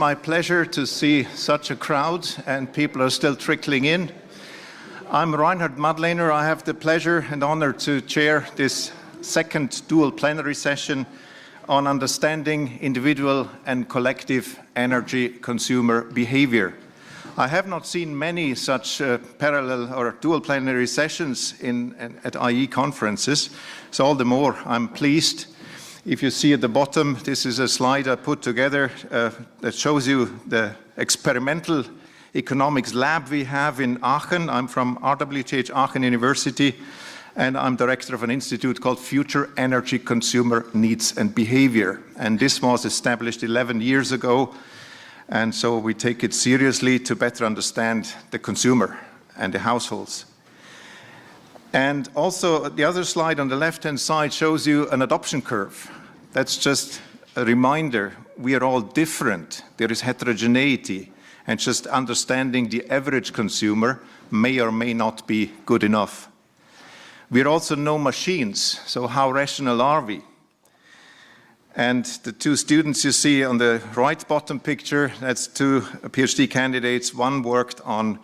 my pleasure to see such a crowd, and people are still trickling in. I'm Reinhard Madlener. I have the pleasure and honor to chair this second dual-plenary session on understanding individual and collective energy consumer behavior. I have not seen many such parallel or dual-plenary sessions at IE conferences, so all the more I'm pleased. If you see at the bottom, this is a slide I put together that shows you the experimental economics lab we have in Aachen. I'm from RWTH Aachen University, and I'm director of an institute called Future Energy Consumer Needs and Behavior. And this was established 11 years ago, and so we take it seriously to better understand the consumer and the households. And also, the other slide on the left-hand side shows you an adoption curve. That's just a reminder. We are all different. There is heterogeneity. And just understanding the average consumer may or may not be good enough. We're also no machines, so how rational are we? And the two students you see on the right bottom picture, that's two PhD candidates. One worked on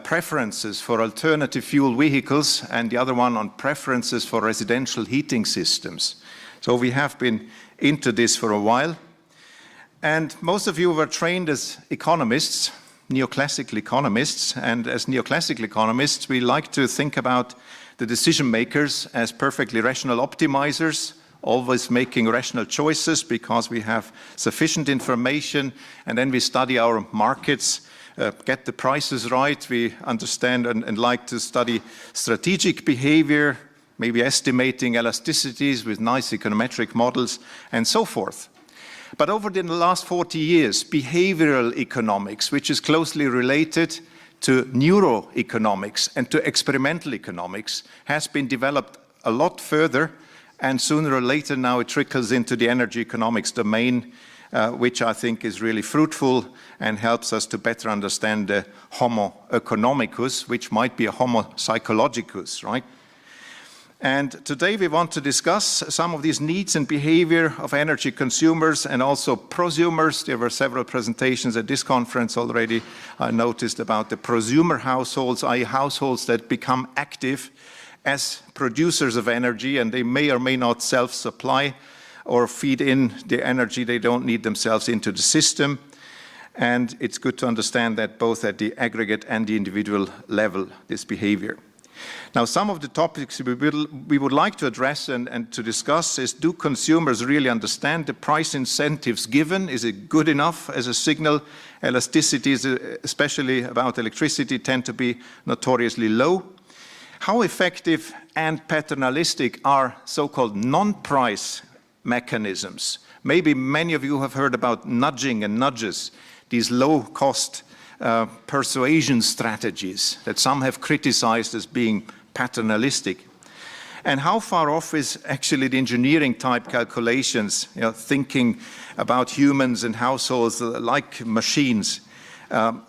preferences for alternative fuel vehicles, and the other one on preferences for residential heating systems. So we have been into this for a while. And most of you were trained as economists, neoclassical economists, and as neoclassical economists, we like to think about the decision makers as perfectly rational optimizers, always making rational choices because we have sufficient information, and then we study our markets, get the prices right. We understand and like to study strategic behavior, maybe estimating elasticities with nice econometric models, and so forth. But over the last 40 years, behavioral economics, which is closely related to neuroeconomics and to experimental economics, has been developed a lot further, and sooner or later now it trickles into the energy economics domain, which I think is really fruitful and helps us to better understand the homo oeconomicus, which might be a homo psychologicus, right? And today we want to discuss some of these needs and behavior of energy consumers and also prosumers. There were several presentations at this conference already. I noticed about the prosumer households, i.e. households that become active as producers of energy, and they may or may not self-supply or feed in the energy they don't need themselves into the system. And it's good to understand that both at the aggregate and the individual level, this behavior. Now, some of the topics we would like to address and to discuss is, do consumers really understand the price incentives given? Is it good enough as a signal? Elasticities, especially about electricity, tend to be notoriously low. How effective and paternalistic are so-called non-price mechanisms? Maybe many of you have heard about nudging and nudges, these low-cost persuasion strategies that some have criticized as being paternalistic. And how far off is actually the engineering type calculations, thinking about humans and households like machines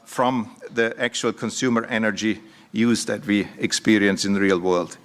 from the actual consumer energy use that we experience in the real world?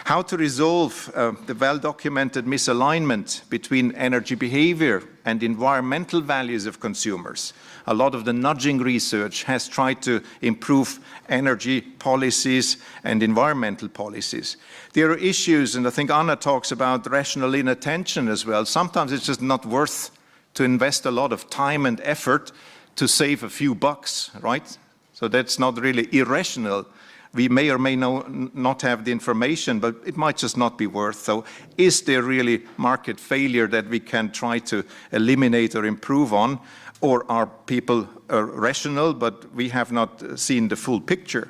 How to resolve the well-documented misalignment between energy behavior and environmental values of consumers. A lot of the nudging research has tried to improve energy policies and environmental policies. There are issues, and I think Anna talks about rational inattention as well. Sometimes it's just not worth to invest a lot of time and effort to save a few bucks, right? So that's not really irrational. We may or may not have the information, but it might just not be worth. So is there really market failure that we can try to eliminate or improve on? Or are people rational, but we have not seen the full picture?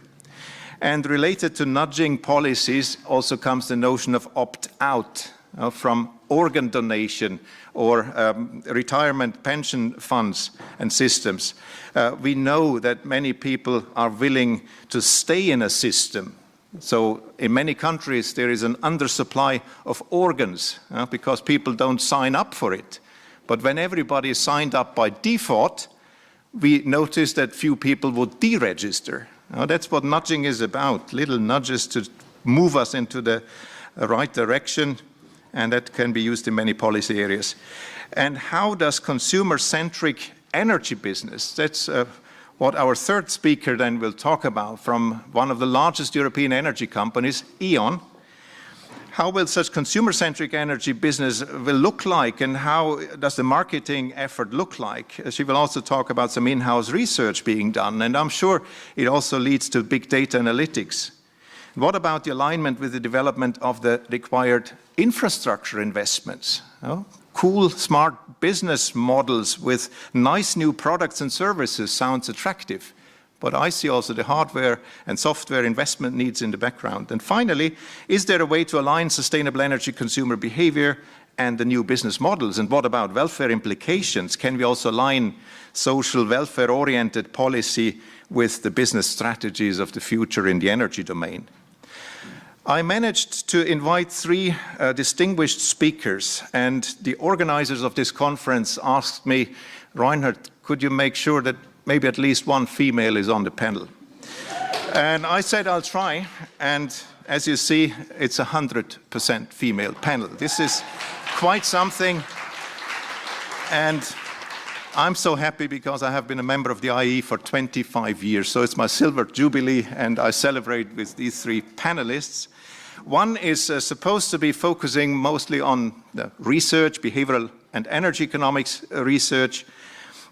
And related to nudging policies also comes the notion of opt-out from organ donation or retirement pension funds and systems. We know that many people are willing to stay in a system. So in many countries there is an undersupply of organs because people don't sign up for it. But when everybody is signed up by default, we notice that few people would deregister. That's what nudging is about, little nudges to move us into the right direction, and that can be used in many policy areas. And how does consumer-centric energy business. That's what our third speaker then will talk about from one of the largest European energy companies, E.ON. How will such consumer-centric energy business will look like, and how does the marketing effort look like? She will also talk about some in-house research being done, and I'm sure it also leads to big data analytics. What about the alignment with the development of the required infrastructure investments? Cool, smart business models with nice new products and services sounds attractive. But I see also the hardware and software investment needs in the background. And finally, is there a way to align sustainable energy consumer behavior and the new business models? And what about welfare implications? Can we also align social welfare-oriented policy with the business strategies of the future in the energy domain? I managed to invite three distinguished speakers, and the organizers of this conference asked me, Reinhard, could you make sure that maybe at least one female is on the panel? And I said, I'll try. And as you see, it's 100% female panel. This is quite something. And I'm so happy because I have been a member of the IE for 25 years. So it's my silver jubilee, and I celebrate with these three panelists. One is supposed to be focusing mostly on the research, behavioral and energy economics research.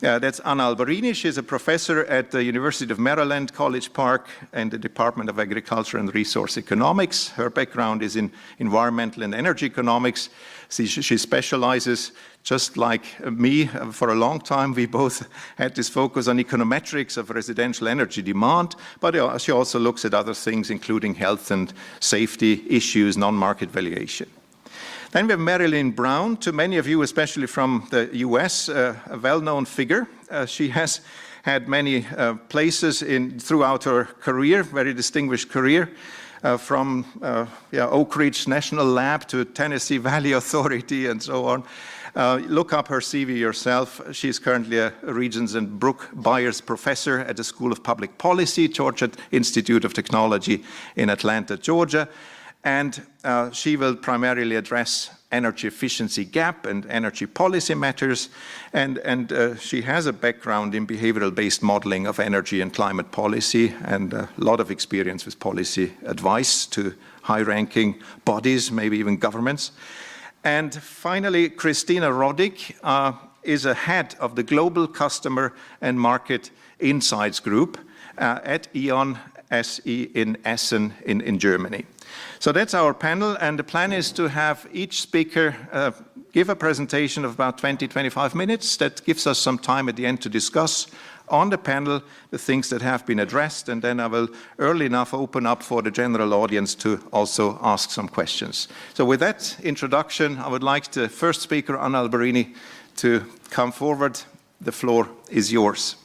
That's Anna Alberini. She's a professor at the University of Maryland, College Park, and the Department of Agriculture and Resource Economics. Her background is in environmental and energy economics. She specializes, just like me, for a long time. We both had this focus on econometrics of residential energy demand, but she also looks at other things, including health and safety issues, non-market valuation. Then we have Marilyn Brown, to many of you, especially from the US, a well-known figure. She has had many places throughout her career, very distinguished career, from Oak Ridge National Lab to Tennessee Valley Authority and so on. Look up her CV yourself. She's currently a Regents and Brooke Byers Professor at the School of Public Policy, Georgia Institute of Technology in Atlanta, Georgia. And she will primarily address energy efficiency gap and energy policy matters. And she has a background in behavioral-based modeling of energy and climate policy, and a lot of experience with policy advice to high-ranking bodies, maybe even governments. And finally, Christina Roddick is a head of the Global Customer and Market Insights Group at E.ON SE in Essen in Germany. So that's our panel, and the plan is to have each speaker give a presentation of about 20-25 minutes. That gives us some time at the end to discuss on the panel the things that have been addressed, and then I will early enough open up for the general audience to also ask some questions. So with that introduction, I would like the first speaker, Anna Alberini, to come forward. The floor is yours.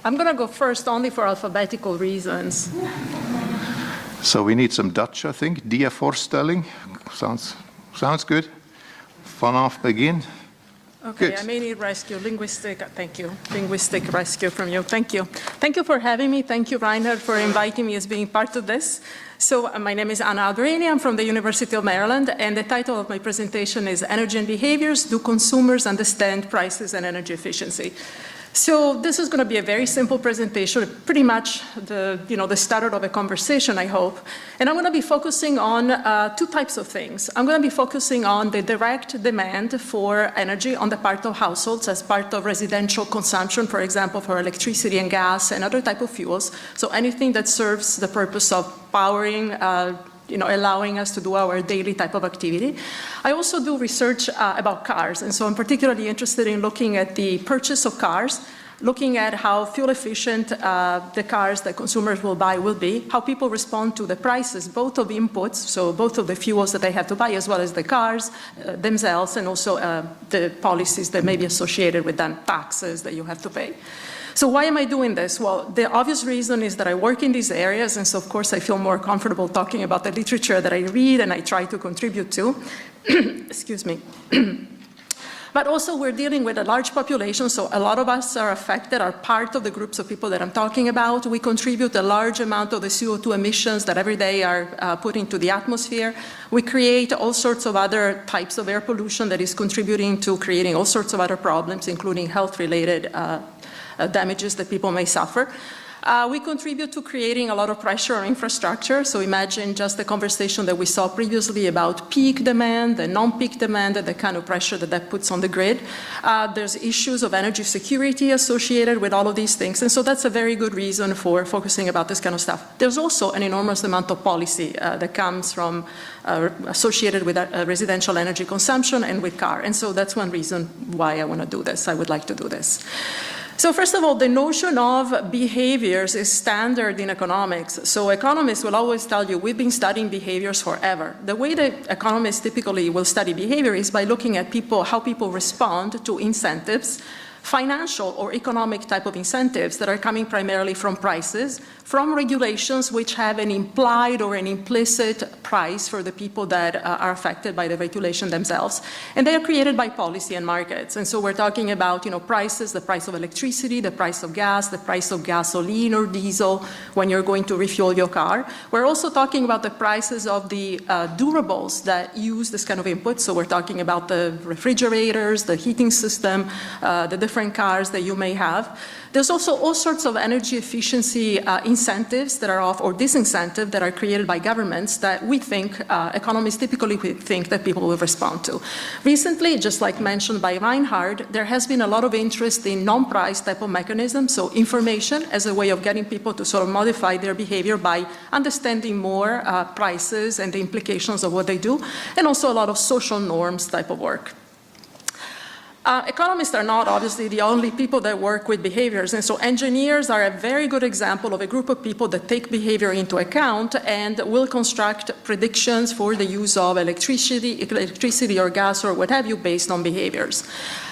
I'm going to go first only for alphabetical reasons. So we need some Dutch, I think. Die voorstelling. Sounds good. Vanaf begin. Okay, Good. I may need rescue, linguistic rescue from you. Thank you. Thank you for having me. Thank you, Reinhard, for inviting me as being part of this. So my name is Anna Alberini. I'm from the University of Maryland, and the title of my presentation is Energy and Behaviors, Do Consumers Understand Prices and Energy Efficiency? So this is going to be a very simple presentation, pretty much the start of a conversation, I hope. And I'm going to be focusing on two types of things. I'm going to be focusing on the direct demand for energy on the part of households as part of residential consumption, for example, for electricity and gas and other type of fuels. So anything that serves the purpose of powering allowing us to do our daily type of activity. I also do research about cars, and so I'm particularly interested in looking at the purchase of cars, looking at how fuel efficient the cars that consumers will buy will be, how people respond to the prices, both of inputs, so both of the fuels that they have to buy, as well as the cars themselves, and also the policies that may be associated with them, taxes that you have to pay. So why am I doing this? Well, the obvious reason is that I work in these areas, and so of course I feel more comfortable talking about the literature that I read and I try to contribute to. Excuse me. But also we're dealing with a large population, so a lot of us are affected, are part of the groups of people that I'm talking about. We contribute a large amount of the CO2 emissions that every day are put into the atmosphere. We create all sorts of other types of air pollution that is contributing to creating all sorts of other problems, including health-related damages that people may suffer. We contribute to creating a lot of pressure on infrastructure. So imagine just the conversation that we saw previously about peak demand and non-peak demand and the kind of pressure that that puts on the grid. There's issues of energy security associated with all of these things. And so that's a very good reason for focusing about this kind of stuff. There's also an enormous amount of policy that comes from associated with residential energy consumption and with car. And so that's one reason why I want to do this. I would like to do this. So first of all, the notion of behaviors is standard in economics. So economists will always tell you, we've been studying behaviors forever. The way that economists typically will study behavior is by looking at people, how people respond to incentives, financial or economic type of incentives that are coming primarily from prices, from regulations which have an implied or an implicit price for the people that are affected by the regulation themselves. And they are created by policy and markets. And so we're talking about, prices, the price of electricity, the price of gas, the price of gasoline or diesel when you're going to refuel your car. We're also talking about the prices of the durables that use this kind of input. So we're talking about the refrigerators, the heating system, the different cars that you may have. There's also all sorts of energy efficiency incentives that are off, or disincentive that are created by governments that we think, economists typically think that people will respond to. Recently, just like mentioned by Reinhard, there has been a lot of interest in non-price type of mechanisms, so information as a way of getting people to sort of modify their behavior by understanding more prices and the implications of what they do, and also a lot of social norms type of work. Economists are not obviously the only people that work with behaviors, and so engineers are a very good example of a group of people that take behavior into account and will construct predictions for the use of electricity or gas or what have you based on behaviors.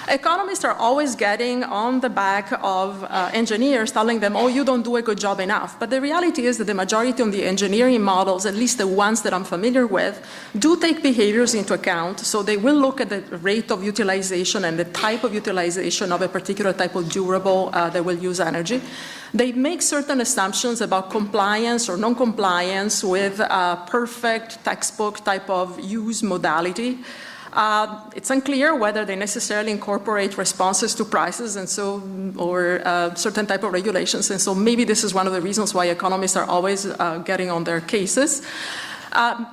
Economists are always getting on the back of engineers telling them, oh, you don't do a good job enough. But the reality is that the majority of the engineering models, at least the ones that I'm familiar with, do take behaviors into account. So they will look at the rate of utilization and the type of utilization of a particular type of durable that will use energy. They make certain assumptions about compliance or non-compliance with a perfect textbook type of use modality. It's unclear whether they necessarily incorporate responses to prices and so, or certain type of regulations. And so maybe this is one of the reasons why economists are always getting on their cases.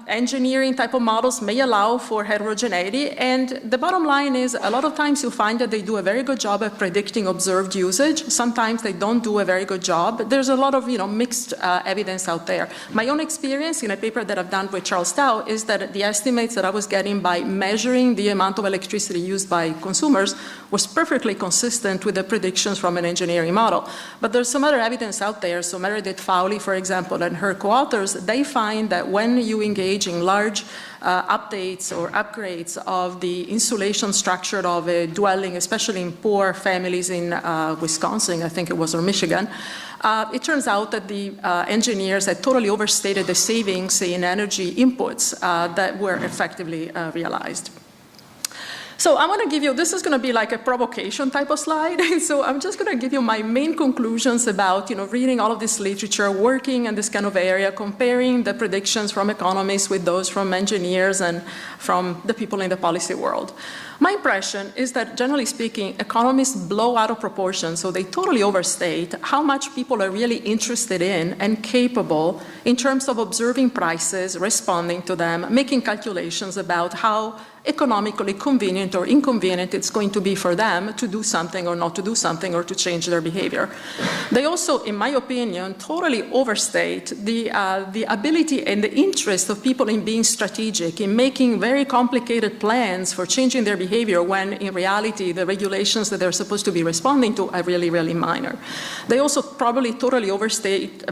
Engineering type of models may allow for heterogeneity, and the bottom line is a lot of times you find that they do a very good job at predicting observed usage. Sometimes they don't do a very good job. There's a lot of mixed evidence out there. My own experience in a paper that I've done with Charles Dow is that the estimates that I was getting by measuring the amount of electricity used by consumers was perfectly consistent with the predictions from an engineering model. But there's some other evidence out there. So Meredith Fowley, for example, and her co-authors, they find that when you engage in large updates or upgrades of the insulation structure of a dwelling, especially in poor families in Wisconsin, I think it was, or Michigan, it turns out that the engineers had totally overstated the savings in energy inputs that were effectively realized. So I'm going to give you, this is going to be like a provocation type of slide. And so I'm just going to give you my main conclusions about, reading all of this literature, working in this kind of area, comparing the predictions from economists with those from engineers and from the people in the policy world. My impression is that, generally speaking, economists blow out of proportion, so they totally overstate how much people are really interested in and capable in terms of observing prices, responding to them, making calculations about how economically convenient or inconvenient it's going to be for them to do something or not to do something or to change their behavior. They also, in my opinion, totally overstate the ability and the interest of people in being strategic, in making very complicated plans for changing their behavior when in reality the regulations that they're supposed to be responding to are really, really minor. They also probably totally overstate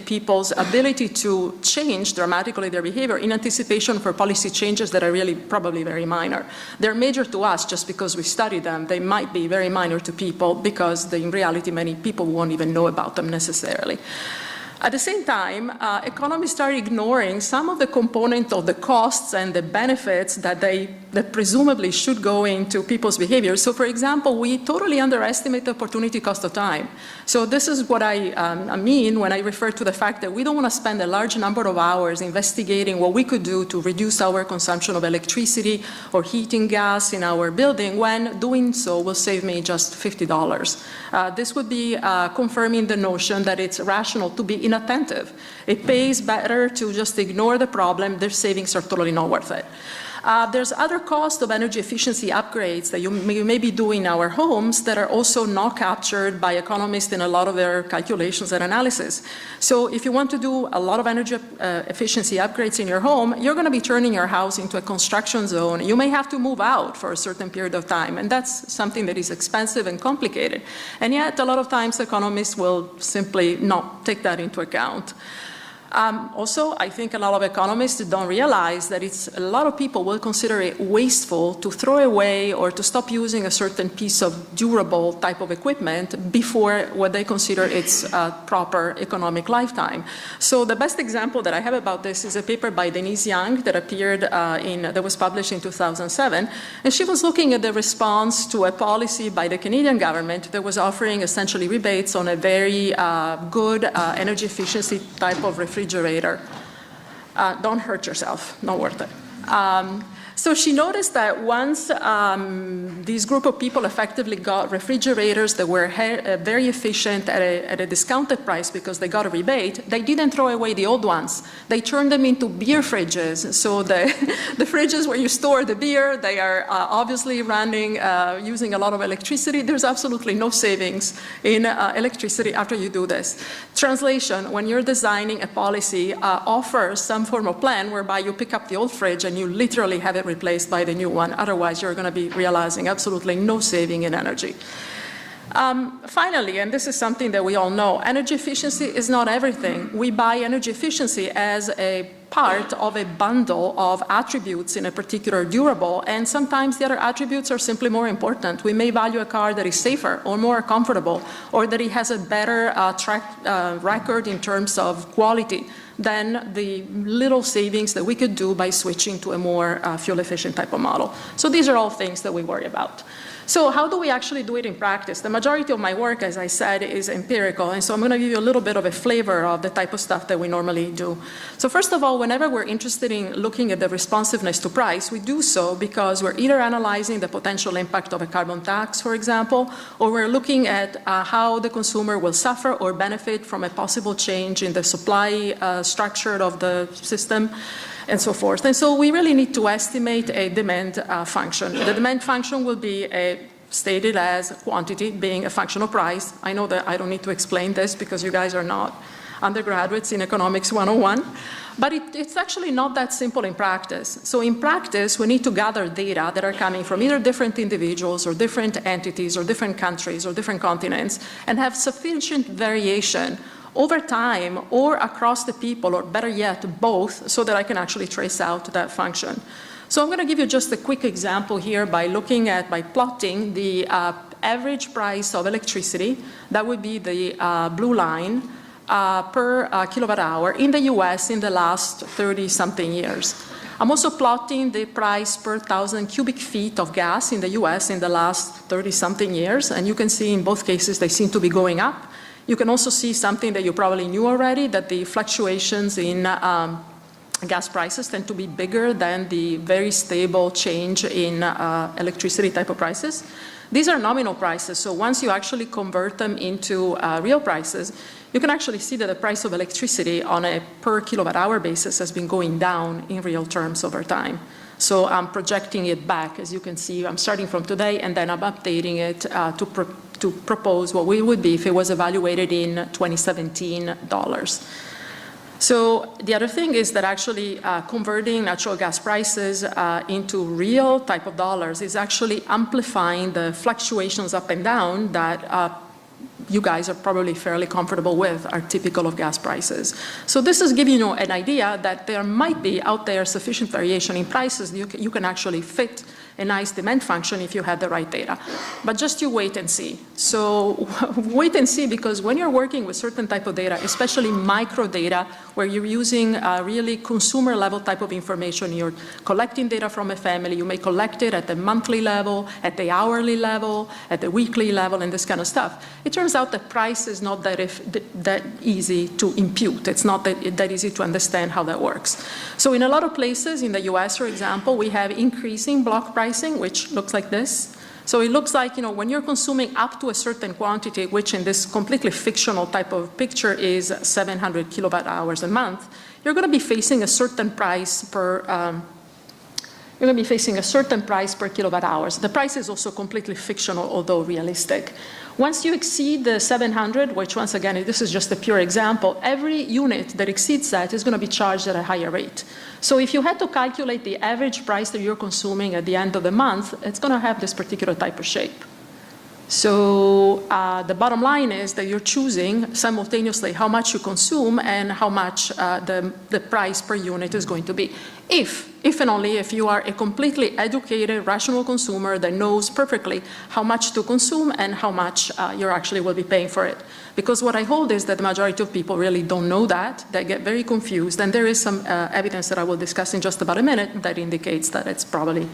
people's ability to change dramatically their behavior in anticipation for policy changes that are really probably very minor. They're major to us just because we study them. They might be very minor to people because in reality many people won't even know about them necessarily. At the same time, economists are ignoring some of the components of the costs and the benefits that presumably should go into people's behavior. So for example, we totally underestimate the opportunity cost of time. So this is what I mean when I refer to the fact that we don't want to spend a large number of hours investigating what we could do to reduce our consumption of electricity or heating gas in our building, when doing so will save me just $50. This would be confirming the notion that it's rational to be inattentive. It pays better to just ignore the problem. Their savings are totally not worth it. There's other costs of energy efficiency upgrades that you may be doing in our homes that are also not captured by economists in a lot of their calculations and analysis. So if you want to do a lot of energy efficiency upgrades in your home, you're going to be turning your house into a construction zone. You may have to move out for a certain period of time, and that's something that is expensive and complicated. And yet, a lot of times, economists will simply not take that into account. Also, I think a lot of economists don't realize that a lot of people will consider it wasteful to throw away or to stop using a certain piece of durable type of equipment before what they consider its proper economic lifetime. So the best example that I have about this is a paper by Denise Young that appeared that was published in 2007, and she was looking at the response to a policy by the Canadian government that was offering essentially rebates on a very good energy efficiency type of refrigerator. Don't hurt yourself, not worth it. So she noticed that once this group of people effectively got refrigerators that were very efficient at a discounted price because they got a rebate, they didn't throw away the old ones. They turned them into beer fridges. So the fridges where you store the beer, they are obviously running, using a lot of electricity. There's absolutely no savings in electricity after you do this. Translation, when you're designing a policy, offer some form of plan whereby you pick up the old fridge and you literally have it replaced by the new one. Otherwise, you're going to be realizing absolutely no saving in energy. Finally, and this is something that we all know, energy efficiency is not everything. We buy energy efficiency as a part of a bundle of attributes in a particular durable, and sometimes the other attributes are simply more important. We may value a car that is safer or more comfortable, or that it has a better track record in terms of quality than the little savings that we could do by switching to a more fuel-efficient type of model. So these are all things that we worry about. So how do we actually do it in practice? The majority of my work, as I said, is empirical, and so I'm going to give you a little bit of a flavor of the type of stuff that we normally do. So first of all, whenever we're interested in looking at the responsiveness to price, we do so because we're either analyzing the potential impact of a carbon tax, for example, or we're looking at how the consumer will suffer or benefit from a possible change in the supply structure of the system, and so forth. And so we really need to estimate a demand function. The demand function will be stated as quantity being a function of price. I know that I don't need to explain this because you guys are not undergraduates in Economics 101, but it's actually not that simple in practice. So in practice, we need to gather data that are coming from either different individuals or different entities or different countries or different continents and have sufficient variation over time or across the people, or better yet, both, so that I can actually trace out that function. So I'm going to give you just a quick example here by plotting the average price of electricity. That would be the blue line per kilowatt hour in the US in the last 30-something years. I'm also plotting the price per 1,000 cubic feet of gas in the US in the last 30-something years, and you can see in both cases they seem to be going up. You can also see something that you probably knew already, that the fluctuations in gas prices tend to be bigger than the very stable change in electricity type of prices. These are nominal prices, so once you actually convert them into real prices, you can actually see that the price of electricity on a per kilowatt hour basis has been going down in real terms over time. So I'm projecting it back, as you can see. I'm starting from today, and then I'm updating it to propose what we would be if it was evaluated in 2017 dollars. So the other thing is that actually converting natural gas prices into real type of dollars is actually amplifying the fluctuations up and down that you guys are probably fairly comfortable with are typical of gas prices. So this is giving you an idea that there might be out there sufficient variation in prices. You can actually fit a nice demand function if you had the right data. But just you wait and see. So wait and see, because when you're working with certain type of data, especially micro data, where you're using really consumer level type of information, you're collecting data from a family, you may collect it at the monthly level, at the hourly level, at the weekly level, and this kind of stuff. It turns out that price is not that easy to impute. It's not that easy to understand how that works. So in a lot of places, in the US, for example, we have increasing block pricing, which looks like this. So it looks like, when you're consuming up to a certain quantity, which in this completely fictional type of picture is 700 kilowatt hours a month, you're going to be facing a certain price per kilowatt hours. The price is also completely fictional, although realistic. Once you exceed the 700, which once again, this is just a pure example, every unit that exceeds that is going to be charged at a higher rate. So if you had to calculate the average price that you're consuming at the end of the month, it's going to have this particular type of shape. So the bottom line is that you're choosing simultaneously how much you consume and how much the price per unit is going to be. If and only if you are a completely educated, rational consumer that knows perfectly how much to consume and how much you actually will be paying for it. Because what I hold is that the majority of people really don't know that. They get very confused, and there is some evidence that I will discuss in just about a minute that indicates that that's probably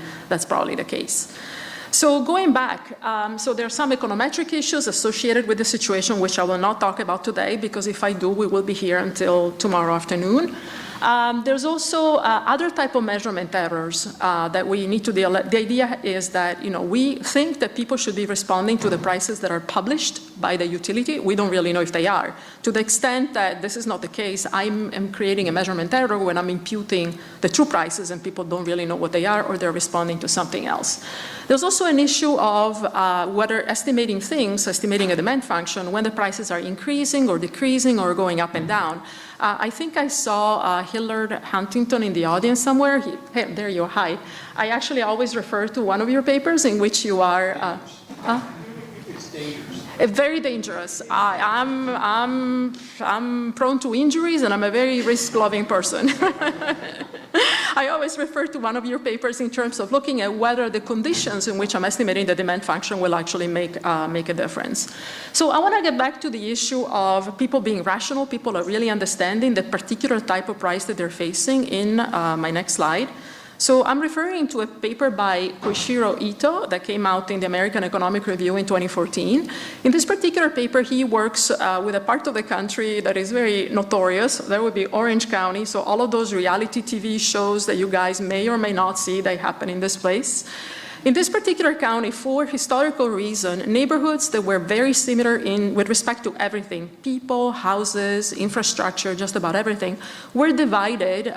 the case. So going back, so there are some econometric issues associated with the situation, which I will not talk about today, because if I do, we will be here until tomorrow afternoon. There's also other type of measurement errors that we need to deal with. The idea is that, we think that people should be responding to the prices that are published by the utility. We don't really know if they are. To the extent that this is not the case, I'm creating a measurement error when I'm imputing the true prices and people don't really know what they are, or they're responding to something else. There's also an issue of whether estimating a demand function, when the prices are increasing or decreasing or going up and down. I think I saw Hillard Huntington in the audience somewhere. Hey, there you are. Hi. I actually always refer to one of your papers in which you are. It's dangerous. Very dangerous. I'm prone to injuries, and I'm a very risk-loving person. I always refer to one of your papers in terms of looking at whether the conditions in which I'm estimating the demand function will actually make a difference. So I want to get back to the issue of people being rational. People are really understanding the particular type of price that they're facing in my next slide. So I'm referring to a paper by Koichiro Ito that came out in the American Economic Review in 2014. In this particular paper, he works with a part of the country that is very notorious. That would be Orange County. So all of those reality TV shows that you guys may or may not see, they happen in this place. In this particular county, for historical reason, neighborhoods that were very similar with respect to everything, people, houses, infrastructure, just about everything, were divided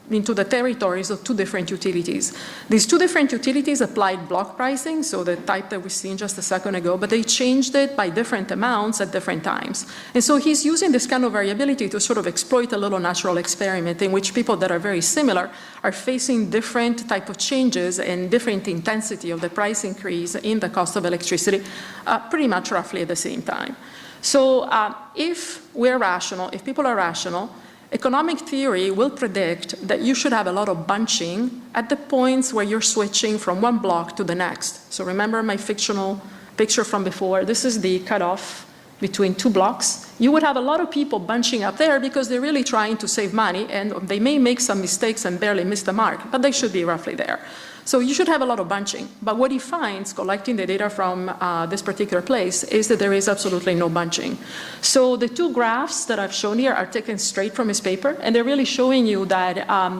into the territories of two different utilities. These two different utilities applied block pricing, so the type that we seen just a second ago, but they changed it by different amounts at different times. And so he's using this kind of variability to sort of exploit a little natural experiment in which people that are very similar are facing different type of changes and different intensity of the price increase in the cost of electricity pretty much roughly at the same time. So if we're rational, if people are rational, economic theory will predict that you should have a lot of bunching at the points where you're switching from one block to the next. So remember my fictional picture from before. This is the cutoff between two blocks. You would have a lot of people bunching up there because they're really trying to save money, and they may make some mistakes and barely miss the mark, but they should be roughly there. So you should have a lot of bunching. But what he finds, collecting the data from this particular place, is that there is absolutely no bunching. So the two graphs that I've shown here are taken straight from his paper, and they're really showing you that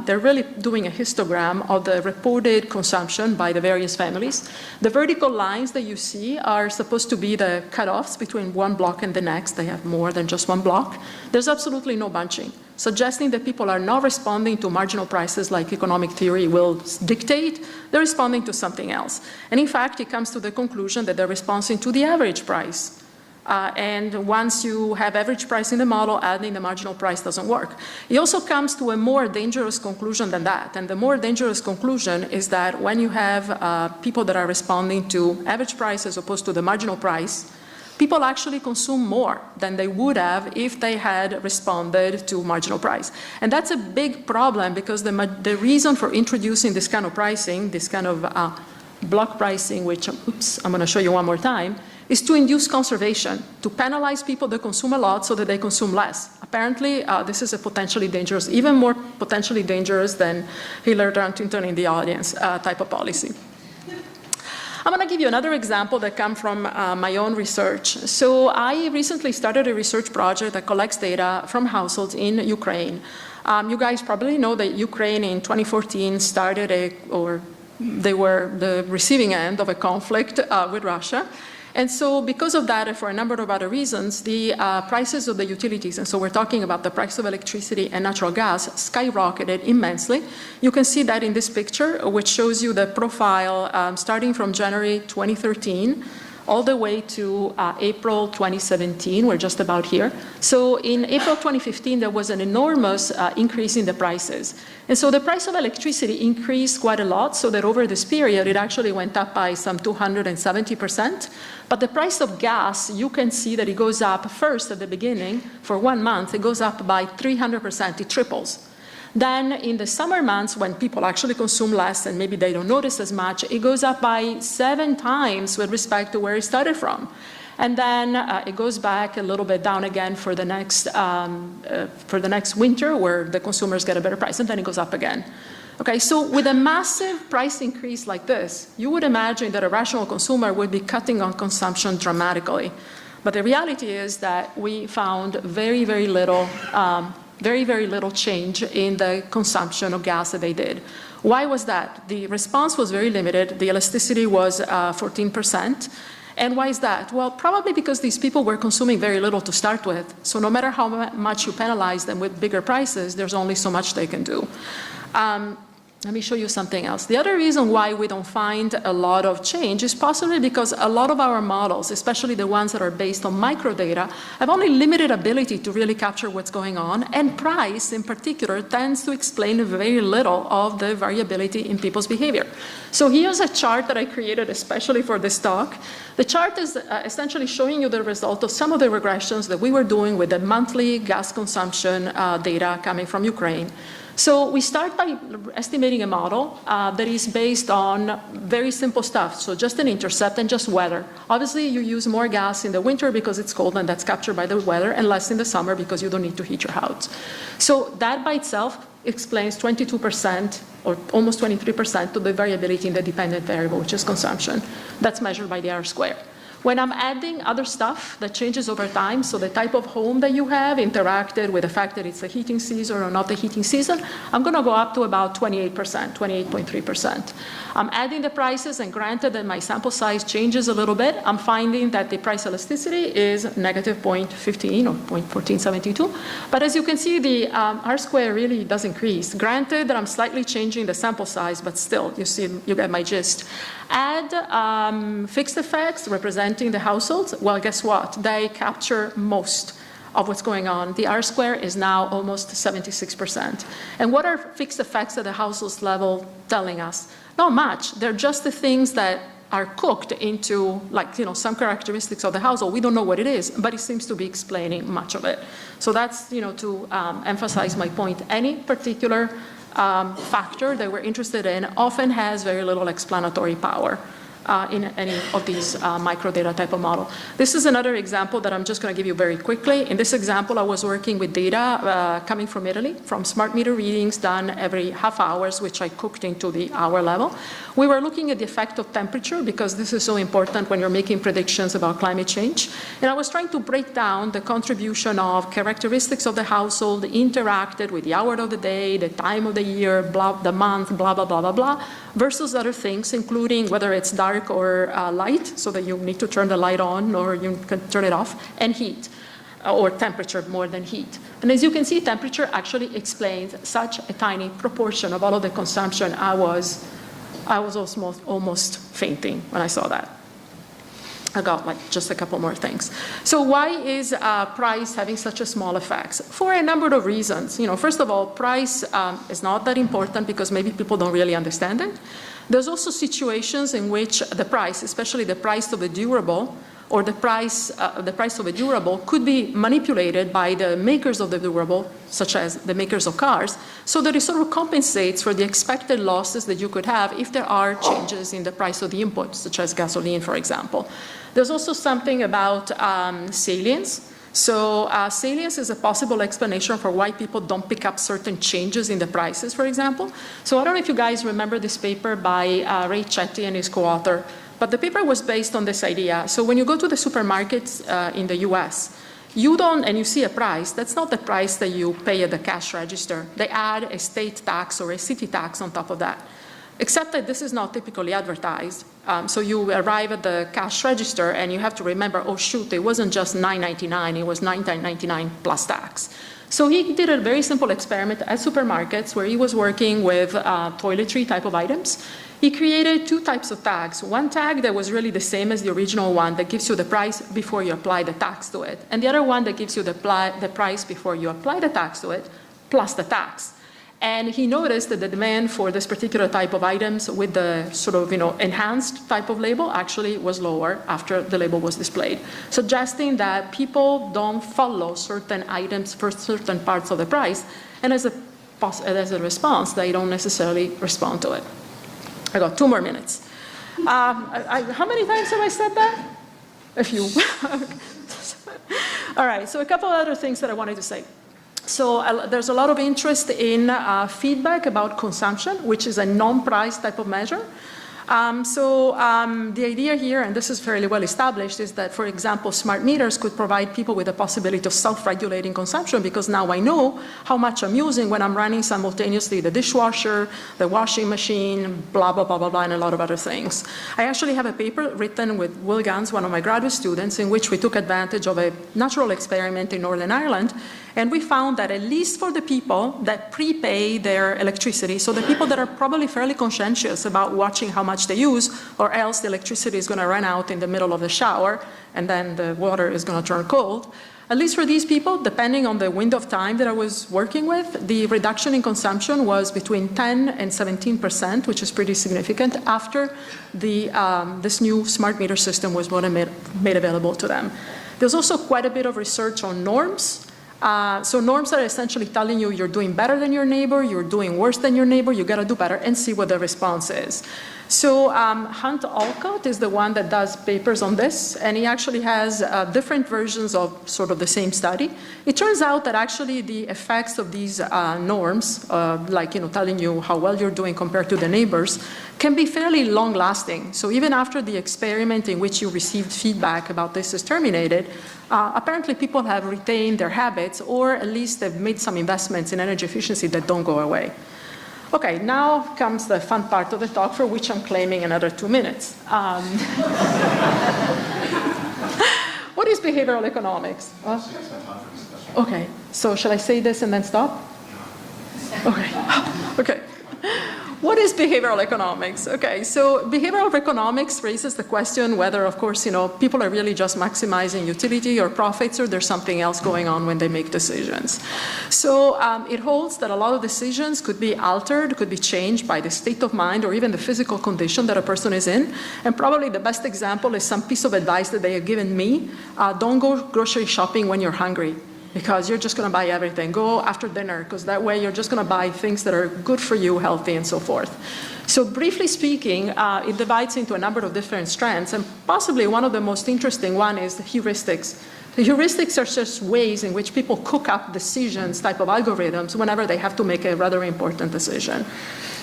they're really doing a histogram of the reported consumption by the various families. The vertical lines that you see are supposed to be the cutoffs between one block and the next. They have more than just one block. There's absolutely no bunching, suggesting that people are not responding to marginal prices like economic theory will dictate. They're responding to something else. And in fact, it comes to the conclusion that they're responding to the average price. And once you have average price in the model, adding the marginal price doesn't work. It also comes to a more dangerous conclusion than that. And the more dangerous conclusion is that when you have people that are responding to average price as opposed to the marginal price, people actually consume more than they would have if they had responded to marginal price. And that's a big problem because the reason for introducing this kind of pricing, this kind of block pricing, which, oops, I'm going to show you one more time, is to induce conservation, to penalize people that consume a lot so that they consume less. Apparently, this is a potentially dangerous, even more potentially dangerous than Hillary Clinton in the audience type of policy. I'm going to give you another example that comes from my own research. So I recently started a research project that collects data from households in Ukraine. You guys probably know that Ukraine in 2014 started they were the receiving end of a conflict with Russia. And so because of that, and for a number of other reasons, the prices of the utilities, and so we're talking about the price of electricity and natural gas, skyrocketed immensely. You can see that in this picture, which shows you the profile starting from January 2013 all the way to April 2017. We're just about here. So in April 2015, there was an enormous increase in the prices. And so the price of electricity increased quite a lot, so that over this period, it actually went up by some 270%. But the price of gas, you can see that it goes up first at the beginning. For 1 month, it goes up by 300%, it triples. Then in the summer months, when people actually consume less and maybe they don't notice as much, it goes up by 7 times with respect to where it started from. And then it goes back a little bit down again for the next winter, where the consumers get a better price, and then it goes up again. Okay, so with a massive price increase like this, you would imagine that a rational consumer would be cutting on consumption dramatically. But the reality is that we found very, very little change in the consumption of gas that they did. Why was that? The response was very limited. The elasticity was 14%. And why is that? Well, probably because these people were consuming very little to start with. So no matter how much you penalize them with bigger prices, there's only so much they can do. Let me show you something else. The other reason why we don't find a lot of change is possibly because a lot of our models, especially the ones that are based on microdata, have only limited ability to really capture what's going on, and price in particular tends to explain very little of the variability in people's behavior. So here's a chart that I created especially for this talk. The chart is essentially showing you the result of some of the regressions that we were doing with the monthly gas consumption data coming from Ukraine. So we start by estimating a model that is based on very simple stuff, so just an intercept and just weather. Obviously, you use more gas in the winter because it's cold and that's captured by the weather, and less in the summer because you don't need to heat your house. So that by itself explains 22% or almost 23% of the variability in the dependent variable, which is consumption. That's measured by the R-square. When I'm adding other stuff that changes over time, so the type of home that you have interacted with the fact that it's a heating season or not a heating season, I'm going to go up to about 28%, 28.3%. I'm adding the prices, and granted that my sample size changes a little bit, I'm finding that the price elasticity is negative 0.15 or 0.1472. But as you can see, the R-square really does increase. Granted that I'm slightly changing the sample size, but still, you see, you get my gist. Add fixed effects representing the households. Well, guess what? They capture most of what's going on. The R-square is now almost 76%. And what are fixed effects at the households level telling us? Not much. They're just the things that are cooked into, like, some characteristics of the household. We don't know what it is, but it seems to be explaining much of it. So that's, to emphasize my point. Any particular factor that we're interested in often has very little explanatory power in any of these microdata type of model. This is another example that I'm just going to give you very quickly. In this example, I was working with data coming from Italy, from smart meter readings done every half hours, which I cooked into the hour level. We were looking at the effect of temperature because this is so important when you're making predictions about climate change. And I was trying to break down the contribution of characteristics of the household interacted with the hour of the day, the time of the year, the month, blah, blah, blah, blah, blah, versus other things, including whether it's dark or light, so that you need to turn the light on or you can turn it off, and heat, or temperature more than heat. And as you can see, temperature actually explains such a tiny proportion of all of the consumption. I was almost fainting when I saw that. I got just a couple more things. So why is price having such a small effect? For a number of reasons. First of all, price is not that important because maybe people don't really understand it. There's also situations in which the price, especially the price of the durable, or the price of a durable could be manipulated by the makers of the durable, such as the makers of cars, so that it sort of compensates for the expected losses that you could have if there are changes in the price of the input, such as gasoline, for example. There's also something about salience. So salience is a possible explanation for why people don't pick up certain changes in the prices, for example. So I don't know if you guys remember this paper by Ray Chetty and his co-author, but the paper was based on this idea. So when you go to the supermarkets in the US, and you see a price, that's not the price that you pay at the cash register. They add a state tax or a city tax on top of that. Except that this is not typically advertised. So you arrive at the cash register and you have to remember, oh shoot, it wasn't just $9.99, it was $9.99 plus tax. So he did a very simple experiment at supermarkets where he was working with toiletry type of items. He created two types of tags. One tag that was really the same as the original one that gives you the price before you apply the tax to it. And the other one that gives you the price before you apply the tax to it, plus the tax. And he noticed that the demand for this particular type of items with the sort of enhanced type of label actually was lower after the label was displayed, suggesting that people don't follow certain items for certain parts of the price, and as a response, they don't necessarily respond to it. I got 2 more minutes. How many times have I said that? A few. All right, so a couple other things that I wanted to say. So there's a lot of interest in feedback about consumption, which is a non-price type of measure. The idea here, and this is fairly well established, is that, for example, smart meters could provide people with the possibility of self-regulating consumption, because now I know how much I'm using when I'm running simultaneously the dishwasher, the washing machine, blah, blah, blah, blah, blah, and a lot of other things. I actually have a paper written with Will Gans, one of my graduate students, in which we took advantage of a natural experiment in Northern Ireland. And we found that at least for the people that prepay their electricity, so the people that are probably fairly conscientious about watching how much they use, or else the electricity is going to run out in the middle of the shower, and then the water is going to turn cold, at least for these people, depending on the window of time that I was working with, the reduction in consumption was between 10 and 17%, which is pretty significant, after this new smart meter system was made available to them. There's also quite a bit of research on norms. So norms are essentially telling you you're doing better than your neighbor, you're doing worse than your neighbor, you got to do better, and see what the response is. So Hunt Alcott is the one that does papers on this, and he actually has different versions of sort of the same study. It turns out that actually the effects of these norms, like telling you how well you're doing compared to the neighbors, can be fairly long-lasting. So even after the experiment in which you received feedback about this is terminated, apparently people have retained their habits, or at least they've made some investments in energy efficiency that don't go away. Okay, now comes the fun part of the talk, for which I'm claiming another 2 minutes. What is behavioral economics? Okay, so shall I say this and then stop? Okay. Okay. What is behavioral economics? Okay, so behavioral economics raises the question whether, of course, people are really just maximizing utility or profits, or there's something else going on when they make decisions. So it holds that a lot of decisions could be altered, could be changed by the state of mind or even the physical condition that a person is in. And probably the best example is some piece of advice that they have given me. Don't go grocery shopping when you're hungry, because you're just going to buy everything. Go after dinner, because that way you're just going to buy things that are good for you, healthy, and so forth. So briefly speaking, it divides into a number of different strands, and possibly one of the most interesting one is the heuristics. The heuristics are just ways in which people cook up decisions, type of algorithms, whenever they have to make a rather important decision.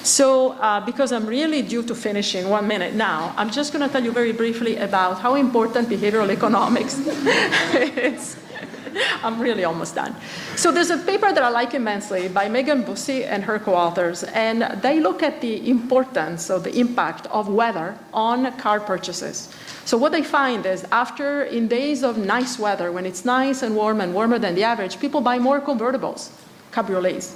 So because I'm really due to finish in 1 minute now, I'm just going to tell you very briefly about how important behavioral economics is. I'm really almost done. So there's a paper that I like immensely by Megan Bussey and her co-authors, and they look at the importance or the impact of weather on car purchases. So what they find is in days of nice weather, when it's nice and warmer than the average, people buy more convertibles, cabriolets.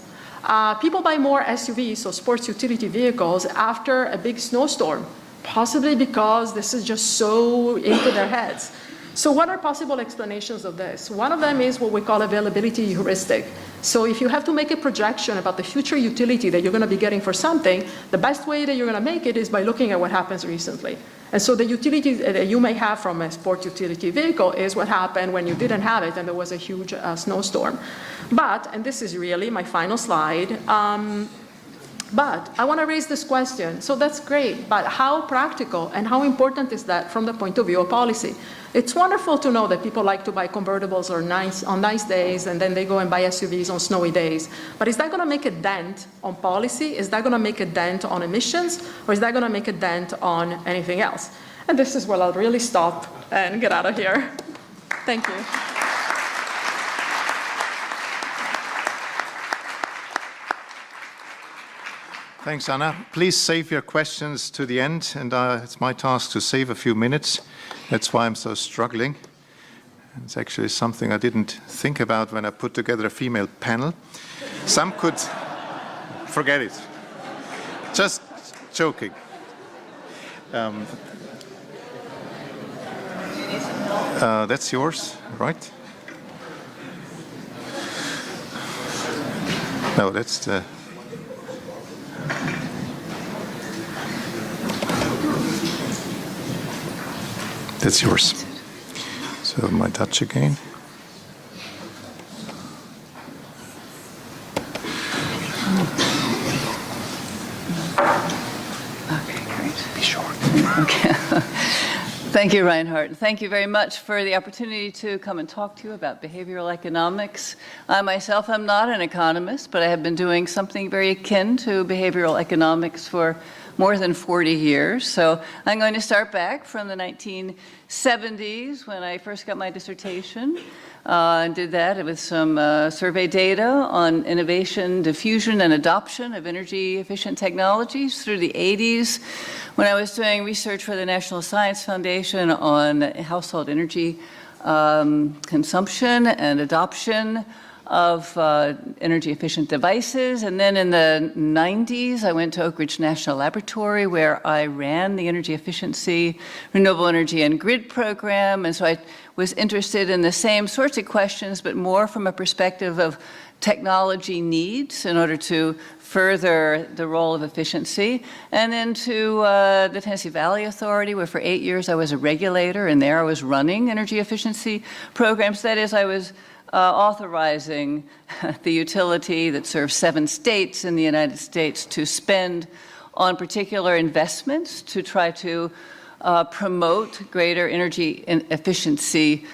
People buy more SUVs, so sports utility vehicles, after a big snowstorm, possibly because this is just so into their heads. So what are possible explanations of this? One of them is what we call availability heuristic. So if you have to make a projection about the future utility that you're going to be getting for something, the best way that you're going to make it is by looking at what happens recently. And so the utility that you may have from a sport utility vehicle is what happened when you didn't have it and there was a huge snowstorm. But, and this is really my final slide, but I want to raise this question. So that's great, but how practical and how important is that from the point of view of policy? It's wonderful to know that people like to buy convertibles on nice days and then they go and buy SUVs on snowy days. But is that going to make a dent on policy? Is that going to make a dent on emissions? Or is that going to make a dent on anything else? And this is where I'll really stop and get out of here. Thank you. Thanks, Anna. Please save your questions to the end, and it's my task to save a few minutes. That's why I'm so struggling. It's actually something I didn't think about when I put together a female panel. Some could forget it. Just joking. That's yours, right? No, that's the... That's yours. So my Dutch again. Okay, great. Be short. Okay. Thank you, Reinhard. Thank you very much for the opportunity to come and talk to you about behavioral economics. I myself am not an economist, but I have been doing something very akin to behavioral economics for more than 40 years. So I'm going to start back from the 1970s when I first got my dissertation and did that with some survey data on innovation, diffusion, and adoption of energy efficient technologies through the 80s when I was doing research for the National Science Foundation on household energy consumption and adoption of energy-efficient devices. And then in the 90s, I went to Oak Ridge National Laboratory, where I ran the energy efficiency, renewable energy, and grid program. And so I was interested in the same sorts of questions, but more from a perspective of technology needs in order to further the role of efficiency. And then to the Tennessee Valley Authority, where for 8 years I was a regulator, and there I was running energy efficiency programs. That is, I was authorizing the utility that serves 7 states in the United States to spend on particular investments to try to promote greater energy efficiency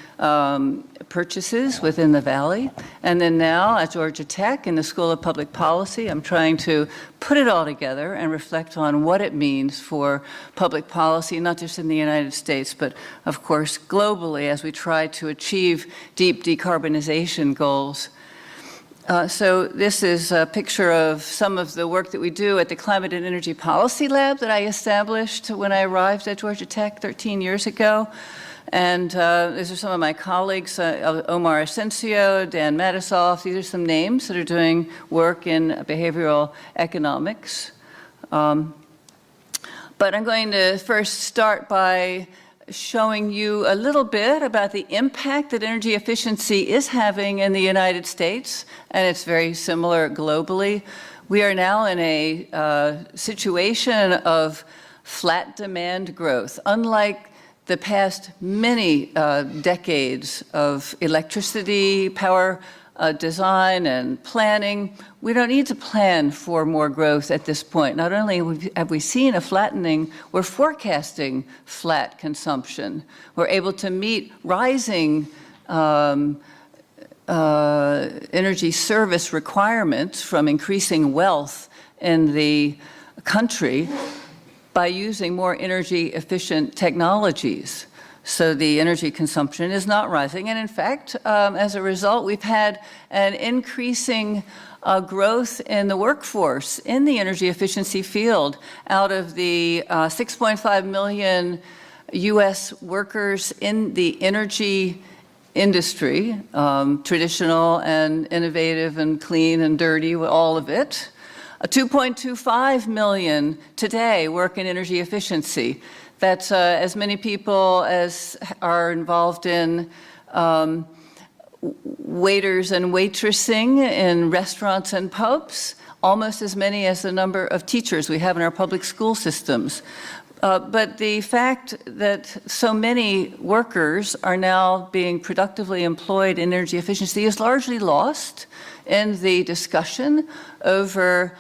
purchases within the Valley. And then now at Georgia Tech in the School of Public Policy, I'm trying to put it all together and reflect on what it means for public policy, not just in the United States, but of course globally as we try to achieve deep decarbonization goals. So this is a picture of some of the work that we do at the Climate and Energy Policy Lab that I established when I arrived at Georgia Tech 13 years ago. And these are some of my colleagues, Omar Asensio, Dan Matisoff. These are some names that are doing work in behavioral economics. But I'm going to first start by showing you a little bit about the impact that energy efficiency is having in the United States, and it's very similar globally. We are now in a situation of flat demand growth. Unlike the past many decades of electricity, power design and planning, we don't need to plan for more growth at this point. Not only have we seen a flattening, we're forecasting flat consumption. We're able to meet rising energy service requirements from increasing wealth in the country by using more energy efficient technologies. So the energy consumption is not rising. And in fact, as a result, we've had an increasing growth in the workforce in the energy efficiency field. Out of the 6.5 million US workers in the energy industry, traditional and innovative and clean and dirty, all of it, 2.25 million today work in energy efficiency. That's as many people as are involved in waiters and waitressing in restaurants and pubs, almost as many as the number of teachers we have in our public school systems. But the fact that so many workers are now being productively employed in energy efficiency is largely lost in the discussion over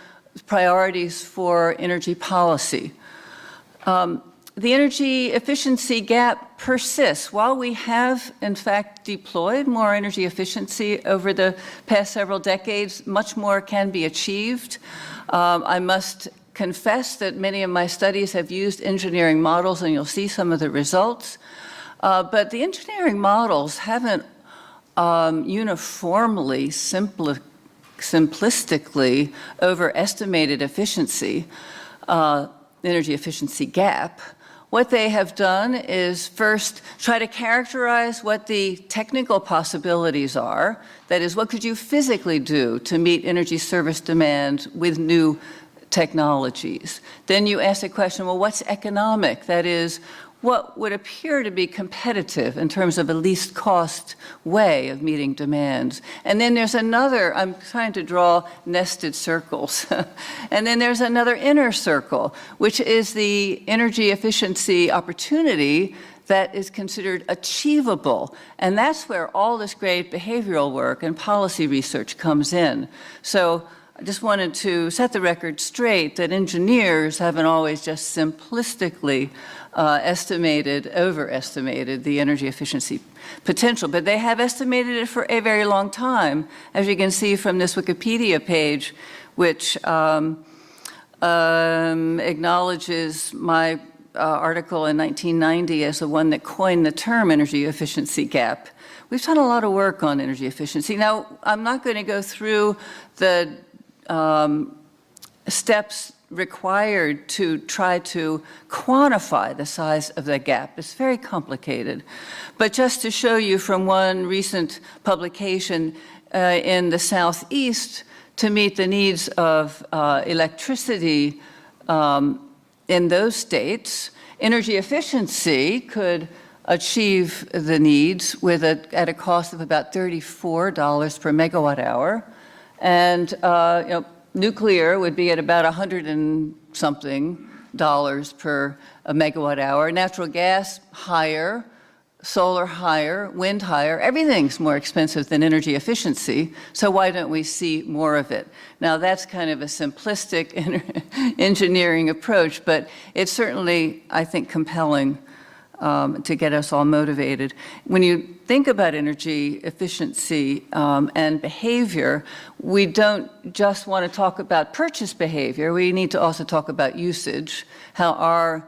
priorities for energy policy. The energy efficiency gap persists. While we have, in fact, deployed more energy efficiency over the past several decades, much more can be achieved. I must confess that many of my studies have used engineering models, and you'll see some of the results. But the engineering models haven't uniformly, simplistically overestimated efficiency, energy efficiency gap. What they have done is first try to characterize what the technical possibilities are. That is, what could you physically do to meet energy service demand with new technologies? Then you ask the question, well, what's economic? That is, what would appear to be competitive in terms of a least cost way of meeting demands? And then there's another, I'm trying to draw nested circles, and then there's another inner circle, which is the energy efficiency opportunity that is considered achievable. And that's where all this great behavioral work and policy research comes in. So I just wanted to set the record straight that engineers haven't always just simplistically overestimated the energy efficiency potential, but they have estimated it for a very long time, as you can see from this Wikipedia page, which acknowledges my article in 1990 as the one that coined the term energy efficiency gap. We've done a lot of work on energy efficiency. Now, I'm not going to go through the steps required to try to quantify the size of the gap. It's very complicated. But just to show you from one recent publication in the Southeast, to meet the needs of electricity in those states, energy efficiency could achieve the needs with at a cost of about $34 per megawatt hour. And nuclear would be at about $100 and something per megawatt hour. Natural gas, higher. Solar, higher. Wind, higher. Everything's more expensive than energy efficiency, so why don't we see more of it? Now, that's kind of a simplistic engineering approach, but it's certainly, I think, compelling to get us all motivated. When you think about energy efficiency and behavior, we don't just want to talk about purchase behavior. We need to also talk about usage, how our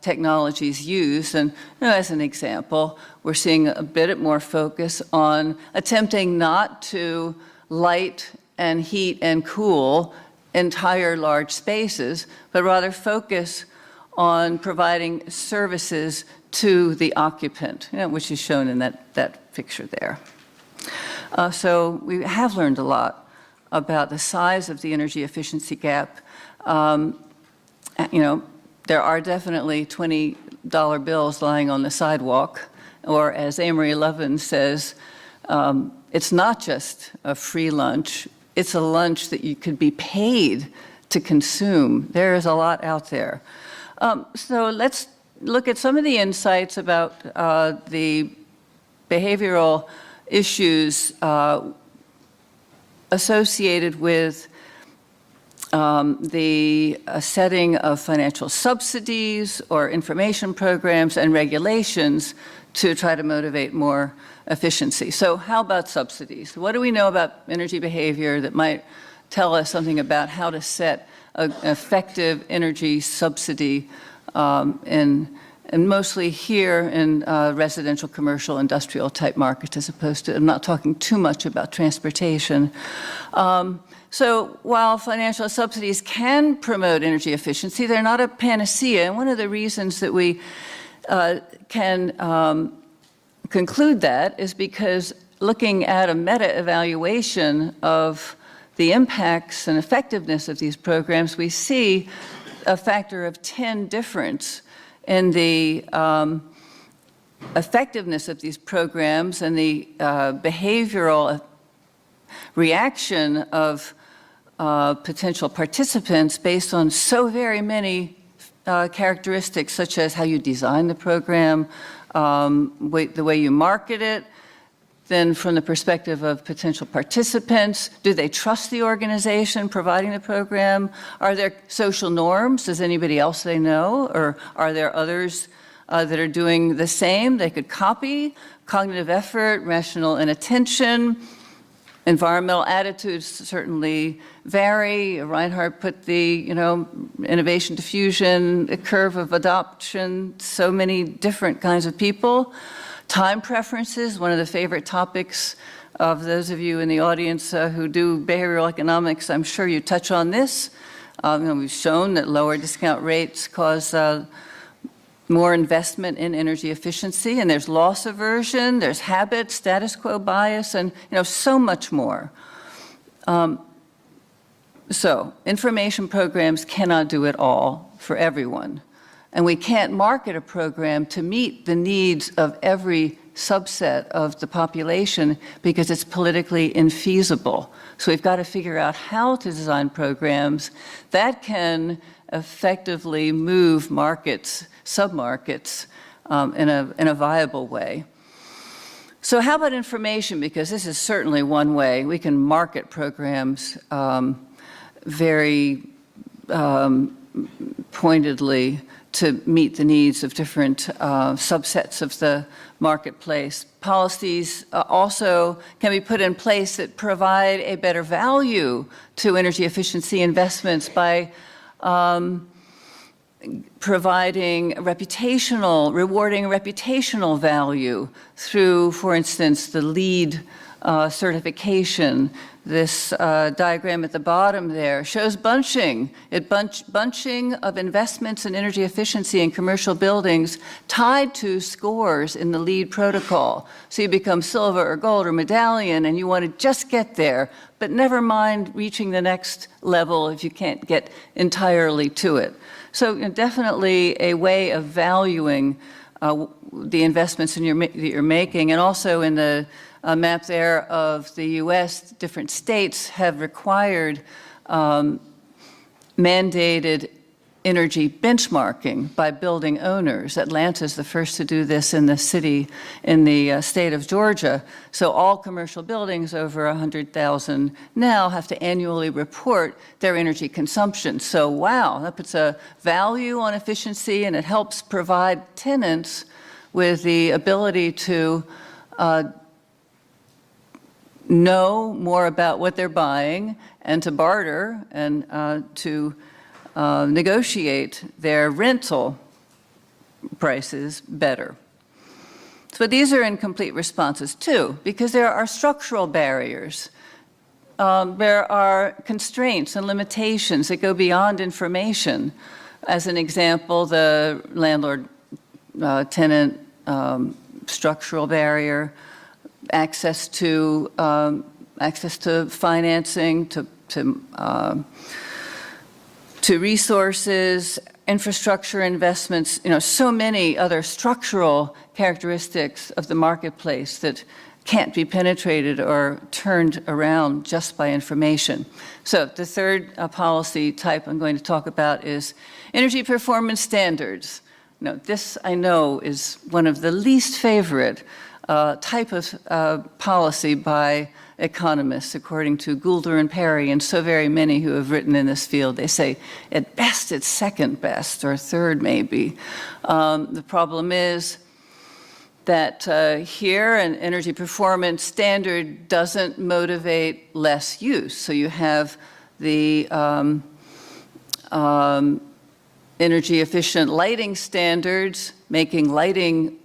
technologies used. And as an example, we're seeing a bit more focus on attempting not to light and heat and cool entire large spaces, but rather focus on providing services to the occupant, which is shown in that picture there. So we have learned a lot about the size of the energy efficiency gap. There are definitely $20 bills lying on the sidewalk, or as Amory Lovin says, it's not just a free lunch, it's a lunch that you could be paid to consume. There is a lot out there. So let's look at some of the insights about the behavioral issues associated with the setting of financial subsidies or information programs and regulations to try to motivate more efficiency. So how about subsidies? What do we know about energy behavior that might tell us something about how to set an effective energy subsidy and mostly here in residential, commercial, industrial type markets, as opposed to, I'm not talking too much about transportation. So while financial subsidies can promote energy efficiency, they're not a panacea. And one of the reasons that we can conclude that is because looking at a meta-evaluation of the impacts and effectiveness of these programs, we see a factor of 10 difference in the effectiveness of these programs and the behavioral reaction of potential participants based on so very many characteristics such as how you design the program, the way you market it. Then from the perspective of potential participants, do they trust the organization providing the program? Are there social norms? Does anybody else they know? Or are there others that are doing the same they could copy? Cognitive effort, rational inattention, environmental attitudes certainly vary. Reinhardt put the, innovation diffusion, the curve of adoption, so many different kinds of people. Time preferences, one of the favorite topics of those of you in the audience who do behavioral economics. I'm sure you touch on this. We've shown that lower discount rates cause more investment in energy efficiency, and there's loss aversion, there's habit, status quo bias, and so much more. So information programs cannot do it all for everyone. And we can't market a program to meet the needs of every subset of the population because it's politically infeasible. So we've got to figure out how to design programs that can effectively move markets, submarkets, in a viable way. So how about information? Because this is certainly one way we can market programs very pointedly to meet the needs of different subsets of the marketplace. Policies also can be put in place that provide a better value to energy efficiency investments by providing rewarding reputational value through, for instance, the LEED certification. This diagram at the bottom there shows bunching. Bunching of investments in energy efficiency in commercial buildings tied to scores in the LEED protocol. So you become silver or gold or medallion and you want to just get there, but never mind reaching the next level if you can't get entirely to it. So definitely a way of valuing the investments that you're making, and also in the map there of the U.S., different states have required mandated energy benchmarking by building owners. Atlanta is the first to do this in the state of Georgia. So all commercial buildings over 100,000 now have to annually report their energy consumption. So wow, that puts a value on efficiency, and it helps provide tenants with the ability to know more about what they're buying and to barter and to negotiate their rental prices better. So these are incomplete responses too, because there are structural barriers. There are constraints and limitations that go beyond information. As an example, the landlord-tenant structural barrier, access to financing, to resources, infrastructure investments, so many other structural characteristics of the marketplace that can't be penetrated or turned around just by information. So the third policy type I'm going to talk about is energy performance standards. Now, this I know is one of the least favorite type of policy by economists, according to Goulder and Perry and so very many who have written in this field. They say, at best, it's second best, or third maybe. The problem is that here an energy performance standard doesn't motivate less use. So you have the energy efficient lighting standards making lighting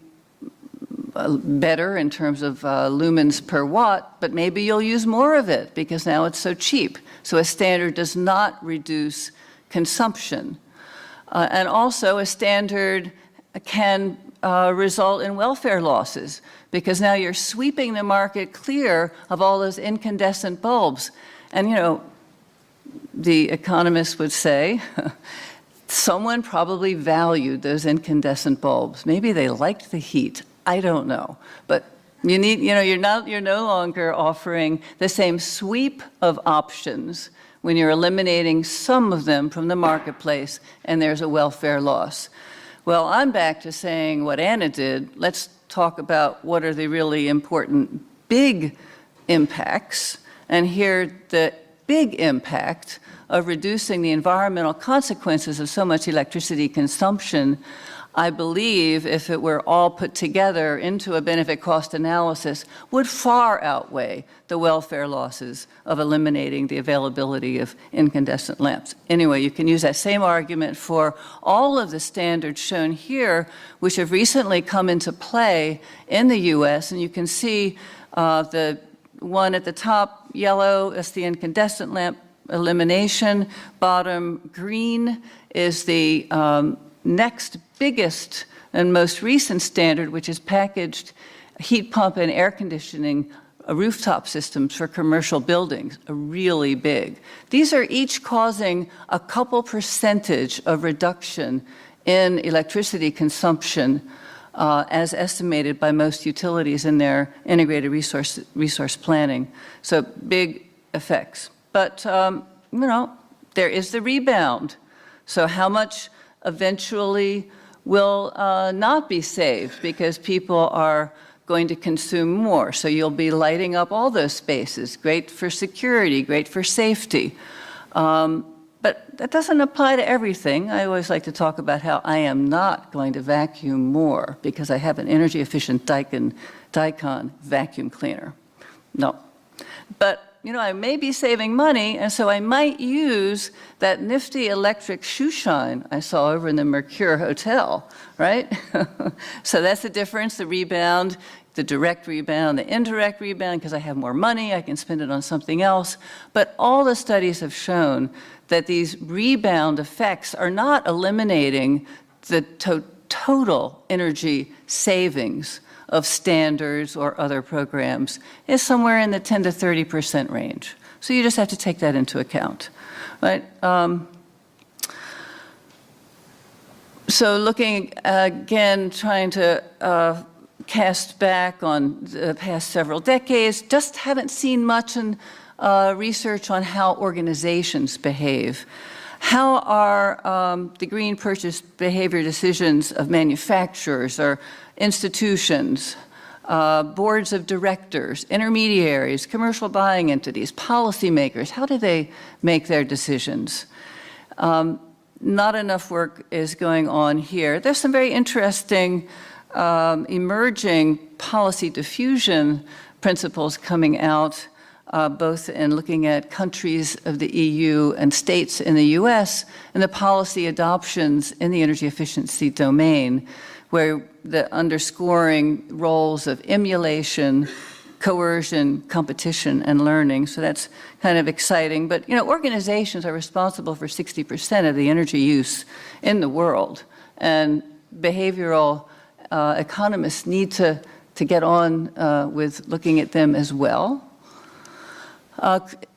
better in terms of lumens per watt, but maybe you'll use more of it because now it's so cheap. So a standard does not reduce consumption. And also a standard can result in welfare losses because now you're sweeping the market clear of all those incandescent bulbs. And the economists would say, someone probably valued those incandescent bulbs. Maybe they liked the heat. I don't know, but you're no longer offering the same sweep of options when you're eliminating some of them from the marketplace and there's a welfare loss. Well, I'm back to saying what Anna did. Let's talk about what are the really important big impacts. And here, the big impact of reducing the environmental consequences of so much electricity consumption, I believe, if it were all put together into a benefit cost analysis, would far outweigh the welfare losses of eliminating the availability of incandescent lamps. Anyway, you can use that same argument for all of the standards shown here, which have recently come into play in the US, and you can see the one at the top, yellow, is the incandescent lamp elimination. Bottom green is the next biggest and most recent standard, which is packaged heat pump and air conditioning rooftop systems for commercial buildings, really big. These are each causing a couple percentage of reduction in electricity consumption as estimated by most utilities in their integrated resource planning. So big effects. But, you know, there is the rebound. So how much eventually will not be saved because people are going to consume more? So you'll be lighting up all those spaces. Great for security, great for safety. But that doesn't apply to everything. I always like to talk about how I am not going to vacuum more because I have an energy efficient Dicon vacuum cleaner. No. But you know, I may be saving money, and so I might use that nifty electric shoe shine I saw over in the Mercure Hotel, right? So that's the difference, the rebound, the direct rebound, the indirect rebound, because I have more money, I can spend it on something else. But all the studies have shown that these rebound effects are not eliminating the total energy savings of standards or other programs. Is somewhere in the 10 to 30% range. So you just have to take that into account, right? So looking again, trying to cast back on the past several decades, just haven't seen much in research on how organizations behave. How are the green purchase behavior decisions of manufacturers or institutions, boards of directors, intermediaries, commercial buying entities, policymakers, how do they make their decisions? Not enough work is going on here. There's some very interesting emerging policy diffusion principles coming out, both in looking at countries of the EU and states in the US, and the policy adoptions in the energy efficiency domain, where the underscoring roles of emulation, coercion, competition, and learning. So that's kind of exciting. But, you know, organizations are responsible for 60% of the energy use in the world. And behavioral economists need to get on with looking at them as well.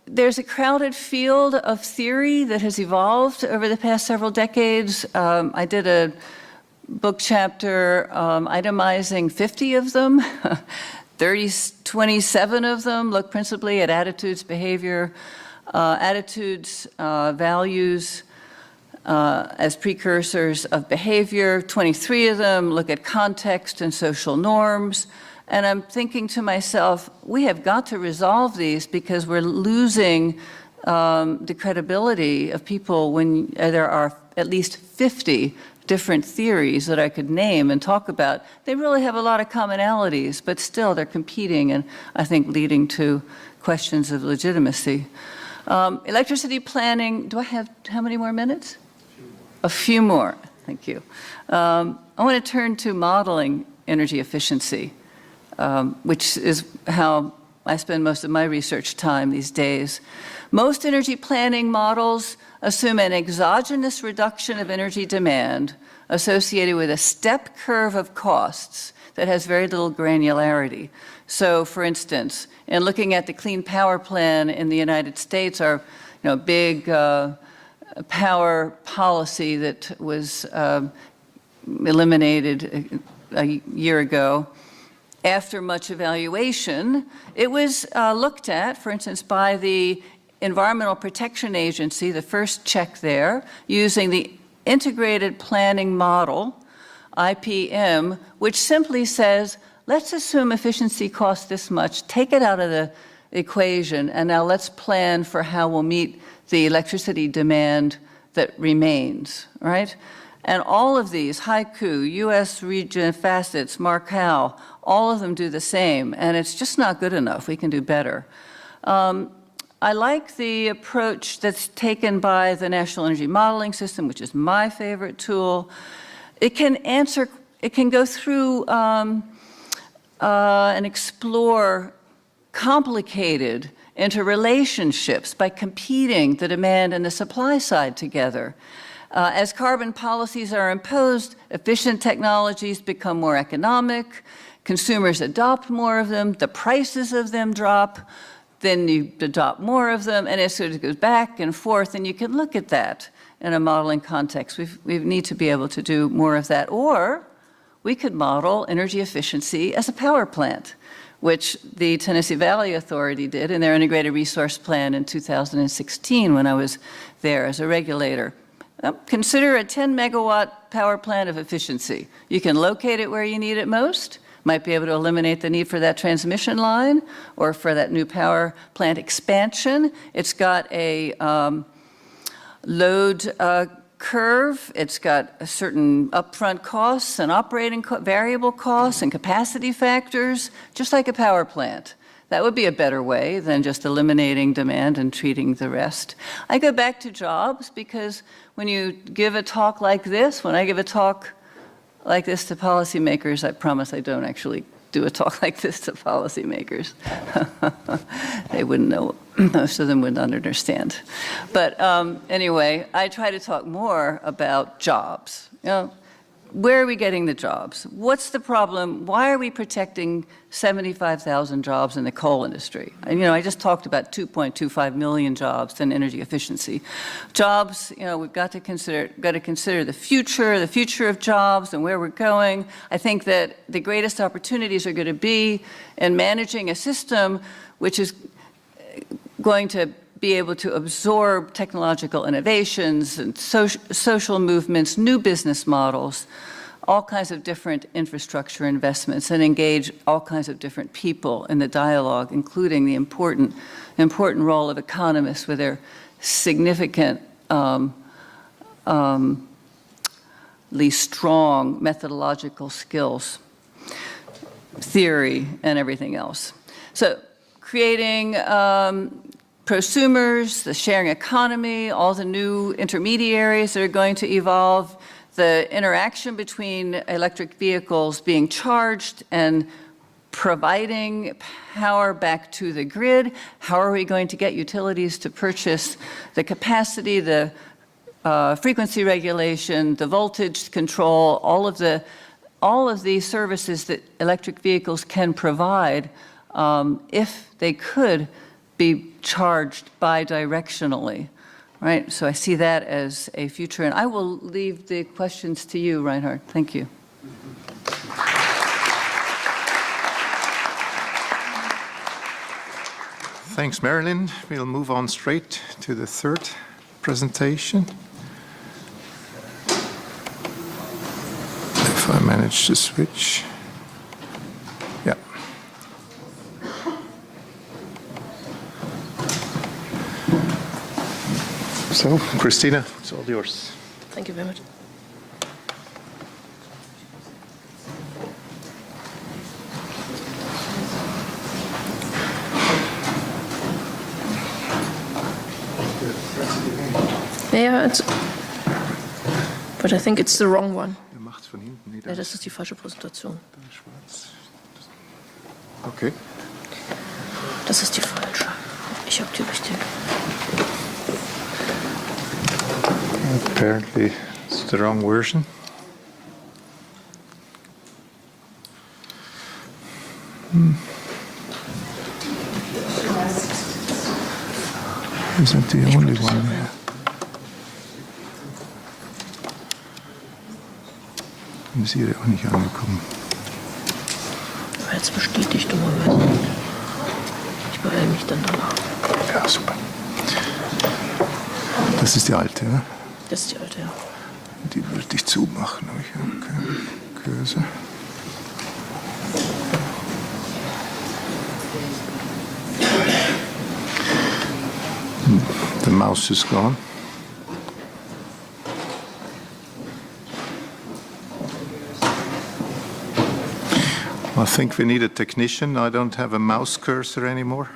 There's a crowded field of theory that has evolved over the past several decades. I did a book chapter itemizing 50 of them. 27 of them look principally at attitudes, behavior, values as precursors of behavior. 23 of them look at context and social norms. And I'm thinking to myself, we have got to resolve these because we're losing the credibility of people when there are at least 50 different theories that I could name and talk about. They really have a lot of commonalities, but still they're competing and I think leading to questions of legitimacy. Electricity planning, do I have how many more minutes? A few more, thank you. I want to turn to modeling energy efficiency, which is how I spend most of my research time these days. Most energy planning models assume an exogenous reduction of energy demand associated with a step curve of costs that has very little granularity. So, for instance, in looking at the Clean Power Plan in the United States, our big power policy that was eliminated a year ago, after much evaluation, it was looked at, for instance, by the Environmental Protection Agency, the first check there, using the Integrated Planning Model, IPM, which simply says, let's assume efficiency costs this much, take it out of the equation, and now let's plan for how we'll meet the electricity demand that remains, right? And all of these, Haiku, US Region Facets, Markau, all of them do the same, and it's just not good enough. We can do better. I like the approach that's taken by the National Energy Modeling System, which is my favorite tool. It can go through and explore complicated interrelationships by competing the demand and the supply side together. As carbon policies are imposed, efficient technologies become more economic, consumers adopt more of them, the prices of them drop, then you adopt more of them, and it sort of goes back and forth, and you can look at that in a modeling context. We need to be able to do more of that. Or we could model energy efficiency as a power plant, which the Tennessee Valley Authority did in their Integrated Resource Plan in 2016 when I was there as a regulator. Consider a 10 megawatt power plant of efficiency. You can locate it where you need it most, might be able to eliminate the need for that transmission line or for that new power plant expansion. It's got a load curve. It's got a certain upfront costs and operating variable costs and capacity factors, just like a power plant. That would be a better way than just eliminating demand and treating the rest. I go back to jobs because when you give a talk like this, when I give a talk like this to policymakers, I promise I don't actually do a talk like this to policymakers. They wouldn't know, most of them wouldn't understand. But anyway, I try to talk more about jobs. You know, where are we getting the jobs? What's the problem? Why are we protecting 75,000 jobs in the coal industry? And, you know, I just talked about 2.25 million jobs in energy efficiency. Jobs, you know, we've got to consider the future of jobs and where we're going. I think that the greatest opportunities are going to be in managing a system which is going to be able to absorb technological innovations and social movements, new business models, all kinds of different infrastructure investments, and engage all kinds of different people in the dialogue, including the important role of economists with their significant, strong methodological skills, theory, and everything else. So creating prosumers, the sharing economy, all the new intermediaries that are going to evolve, the interaction between electric vehicles being charged and providing power back to the grid. How are we going to get utilities to purchase the capacity, the frequency regulation, the voltage control, all of these services that electric vehicles can provide if they could be charged bidirectionally, right? So I see that as a future, and I will leave the questions to you, Reinhard. Thank you. Thanks, Marilyn. We'll move on straight to the third presentation. If I manage to switch. Yeah. So, Christina, it's all yours. Thank you very much. Yeah, but I think it's the wrong one. Ja, das ist die falsche Präsentation. Okay. Das ist die falsche. Ich habe die richtige. Apparently, it's the wrong version. Isn't the only one there? Ist hier auch nicht angekommen. Aber jetzt bestätigt dummerweise nicht. Ich beeile mich dann danach. Ja, super. Das ist die alte, ne? Das ist die alte, ja. Die würde ich zumachen. Okay. Cursor. The mouse is gone. I think we need a technician. I don't have a mouse cursor anymore.